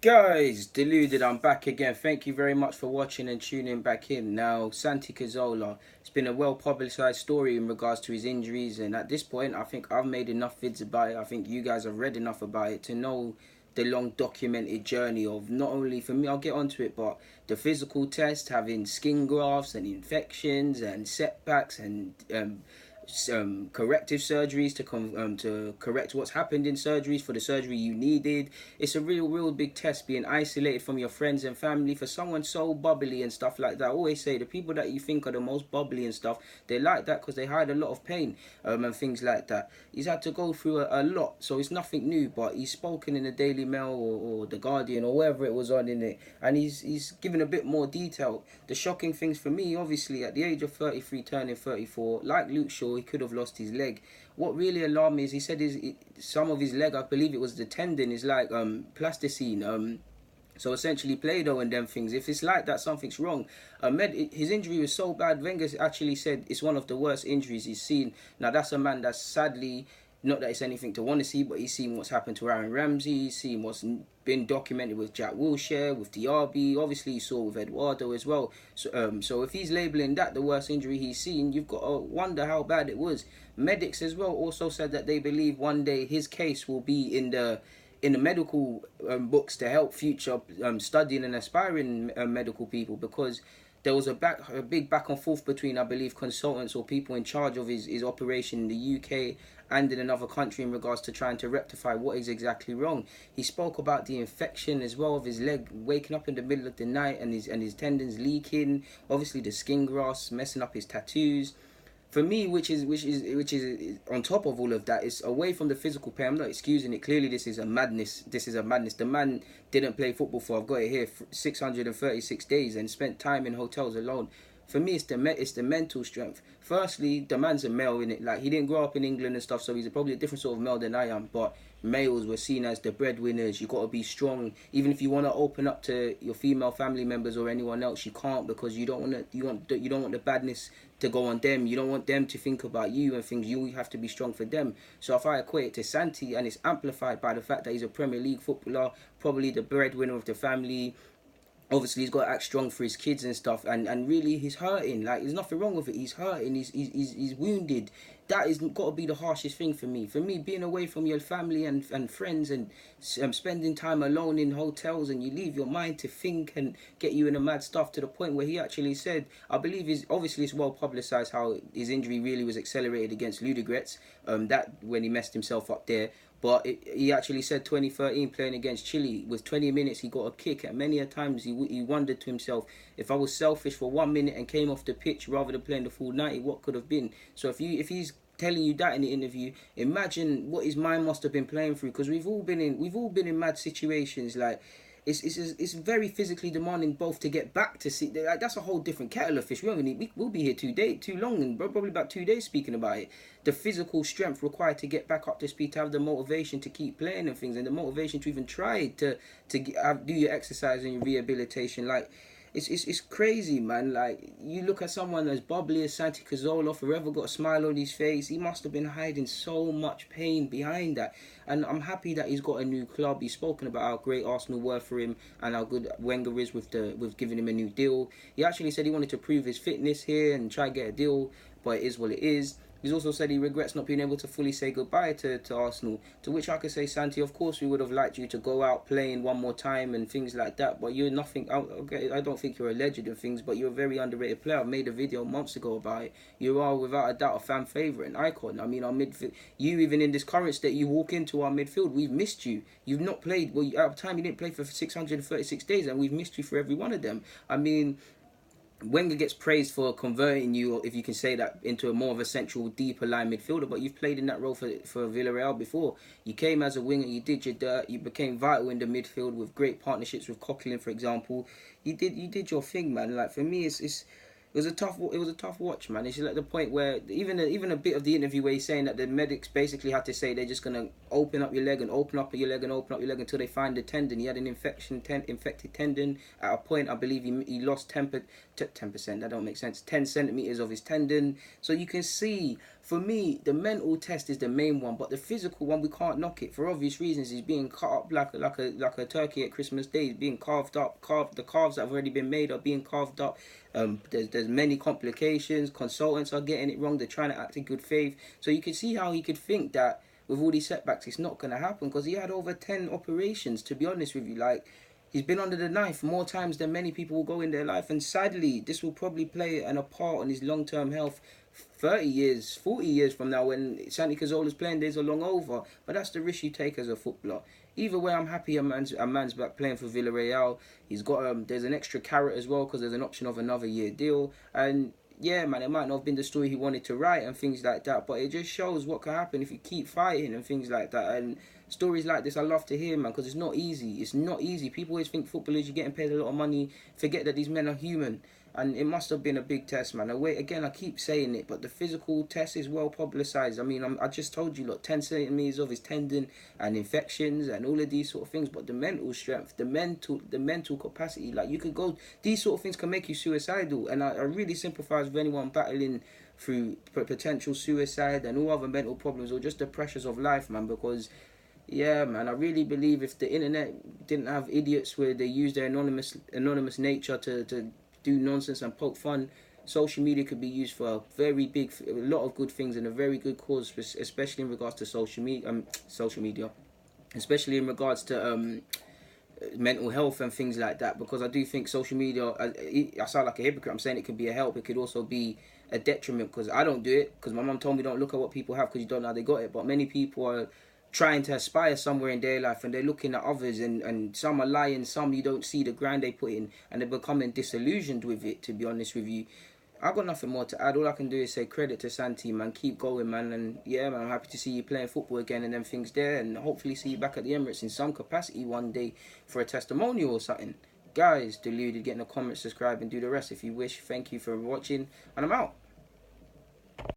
Guys, deluded, I'm back again. Thank you very much for watching and tuning back in. Now, Santi Cazorla, it's been a well publicized story in regards to his injuries, and at this point, I think I've made enough vids about it. I think you guys have read enough about it to know the long documented journey of not only for me, I'll get onto it, but the physical test, having skin grafts and infections and setbacks and corrective surgeries to correct what's happened in surgeries for the surgery you needed. It's a real big test, being isolated from your friends and family for someone so bubbly and stuff like that. I always say the people that you think are the most bubbly and stuff, they're like that because they hide a lot of pain and things like that. He's had to go through a lot, so it's nothing new, but he's spoken in the Daily Mail or the Guardian or wherever it was on in it, and he's given a bit more detail. The shocking things for me, obviously, at the age of 33 turning 34, like Luke Shaw, he could have lost his leg. What really alarmed me is he said some of his leg, I believe it was the tendon, is like plasticine, so essentially Play-Doh and them things. If it's like that, something's wrong. His injury was so bad, Wenger actually said it's one of the worst injuries he's seen. Now that's a man that's sadly, not that it's anything to want to see, but he's seen what's happened to Aaron Ramsey, he's seen what's been documented with Jack Wilshere, with Diaby, obviously you saw with Eduardo as well. So if he's labelling that the worst injury he's seen, you've got to wonder how bad it was. Medics as well also said that they believe one day his case will be in the medical books to help future studying and aspiring medical people, because there was a big back and forth between, I believe, consultants or people in charge of his operation in the UK and in another country in regards to trying to rectify what is exactly wrong. He spoke about the infection as well of his leg, waking up in the middle of the night and his tendons leaking, obviously the skin grafts messing up his tattoos. For me, which is on top of all of that, is away from the physical pain. I'm not excusing it. Clearly, this is a madness. The man didn't play football for, I've got it here, 636 days and spent time in hotels alone. For me, it's the mental strength. Firstly, the man's a male, in it. Like, he didn't grow up in England and stuff, so he's probably a different sort of male than I am. But males were seen as the breadwinners. You got to be strong. Even if you want to open up to your female family members or anyone else, you can't, because you don't want the badness to go on them. You don't want them to think about you and things. You have to be strong for them. So if I equate it to Santi, and it's amplified by the fact that he's a Premier League footballer, probably the breadwinner of the family. Obviously, he's got to act strong for his kids and stuff, and really he's hurting. Like, there's nothing wrong with it. He's hurting. He's wounded. That is got to be the harshest thing for me. For me, being away from your family and friends and spending time alone in hotels, and you leave your mind to think and get you in a mad stuff, to the point where he actually said, I believe obviously it's well publicised how his injury really was accelerated against Ludogorets, that when he messed himself up there. But he actually said 2013 playing against Chile, with 20 minutes he got a kick, and many a times he wondered to himself, if I was selfish for 1 minute and came off the pitch rather than playing the full 90, what could have been? So if he's telling you that in the interview, imagine what his mind must have been playing through, because we've all been in mad situations. Like, it's very physically demanding both to get back to see. Like, that's a whole different kettle of fish. We'll be here too long, and probably about 2 days speaking about it. The physical strength required to get back up to speed, to have the motivation to keep playing and things, and the motivation to even try to do your exercise and your rehabilitation. Like, it's crazy, man. Like, you look at someone as bubbly as Santi Cazorla, forever got a smile on his face. He must have been hiding so much pain behind that. And I'm happy that he's got a new club. He's spoken about how great Arsenal were for him and how good Wenger is with giving him a new deal. He actually said he wanted to prove his fitness here and try to get a deal, but it is what it is. He's also said he regrets not being able to fully say goodbye to Arsenal, to which I could say, Santi, of course we would have liked you to go out playing one more time and things like that, but you're nothing. Okay, I don't think you're a legend and things, but you're a very underrated player. I made a video months ago about it. You are without a doubt a fan favourite, an icon. I mean, our midfield, you, even in this current state, you walk into our midfield, we've missed you. You've not played, well, at the time you didn't play for 636 days, and we've missed you for every one of them. I mean, Wenger gets praised for converting you, if you can say that, into a more of a central, deeper line midfielder, but you've played in that role for Villarreal before. You came as a winger, you did your dirt, you became vital in the midfield with great partnerships with Coquelin, for example. You did your thing, man. Like, for me, it was a tough watch, man. It's like the point where even a bit of the interview where he's saying that the medics basically had to say they're just gonna open up your leg and open up your leg and open up your leg until they find the tendon. He had an infected tendon. At a point, I believe he lost 10%. That don't make sense. 10 centimeters of his tendon. So you can see for me, the mental test is the main one, but the physical one we can't knock it for obvious reasons. He's being cut up like a turkey at Christmas Day. He's being carved up. The calves that have already been made are being carved up. There's many complications. Consultants are getting it wrong. They're trying to act in good faith. So you can see how he could think that with all these setbacks, it's not gonna happen, because he had over 10 operations. To be honest with you, like, he's been under the knife more times than many people will go in their life, and sadly, this will probably play a part on his long-term health 30 years, 40 years from now, when Santi Cazorla's playing days are long over. But that's the risk you take as a footballer. Either way, I'm happy a man's back playing for Villarreal. He's got there's an extra carrot as well, because there's an option of another year deal. And yeah, man, it might not have been the story he wanted to write and things like that, but it just shows what can happen if you keep fighting and things like that. And stories like this I love to hear, man, because it's not easy. It's not easy. People always think footballers, you're getting paid a lot of money, forget that these men are human. And it must have been a big test, man. I keep saying it, but the physical test is well publicised. I mean, I just told you, look, 10 centimetres of his tendon and infections and all of these sort of things. But the mental strength, the mental capacity, like, you could go, these sort of things can make you suicidal. And I really sympathise with anyone battling through potential suicide and all other mental problems, or just the pressures of life, man, because yeah, man, I really believe if the internet didn't have idiots where they use their anonymous nature to do nonsense and poke fun, social media could be used for a lot of good things and a very good cause, especially in regards to social media, especially in regards to mental health and things like that. Because I do think social media, I sound like a hypocrite, I'm saying it could be a help, it could also be a detriment, because I don't do it, because my mum told me don't look at what people have because you don't know how they got it. But many people are trying to aspire somewhere in their life, and they're looking at others, and some are lying, some you don't see the grind they put in, and they're becoming disillusioned with it, to be honest with you. I've got nothing more to add. All I can do is say credit to Santi, man. Keep going, man. And yeah, man, I'm happy to see you playing football again and them things there, and hopefully see you back at the Emirates in some capacity one day for a testimonial or something. Guys, deluded, get in the comments, subscribe, and do the rest if you wish. Thank you for watching, and I'm out.